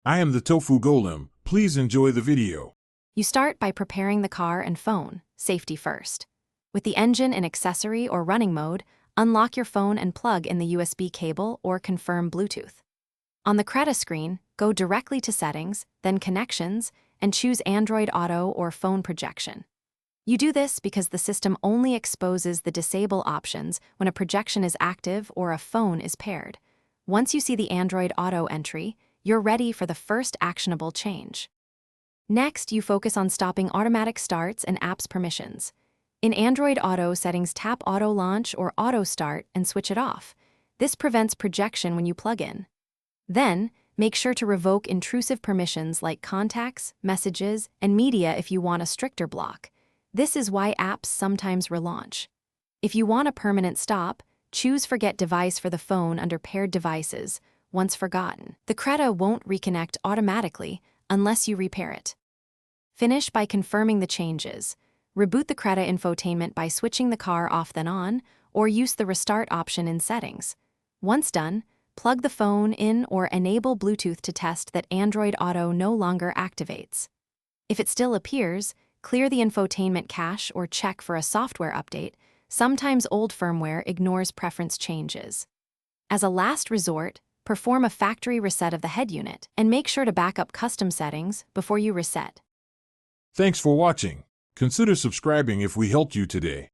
I am the Tofu Golem. Please enjoy the video. You start by preparing the car and phone, safety first. With the engine in accessory or running mode, unlock your phone and plug in the USB cable or confirm Bluetooth. On the Creta screen, go directly to Settings, then Connections, and choose Android Auto or Phone Projection. You do this because the system only exposes the disable options when a projection is active or a phone is paired. Once you see the Android Auto entry, you're ready for the first actionable change. Next, you focus on stopping automatic starts and apps permissions. In Android Auto settings, tap Auto Launch or Auto Start and switch it off. This prevents projection when you plug in. Then, make sure to revoke intrusive permissions like contacts, messages, and media if you want a stricter block. This is why apps sometimes relaunch. If you want a permanent stop, choose Forget Device for the phone under Paired Devices. Once forgotten, the Creta won't reconnect automatically unless you repair it. Finish by confirming the changes. Reboot the Creta infotainment by switching the car off then on, or use the Restart option in Settings. Once done, plug the phone in or enable Bluetooth to test that Android Auto no longer activates. If it still appears, clear the infotainment cache or check for a software update. Sometimes old firmware ignores preference changes. As a last resort, perform a factory reset of the head unit and make sure to back up custom settings before you reset. Thanks for watching. Consider subscribing if we helped you today.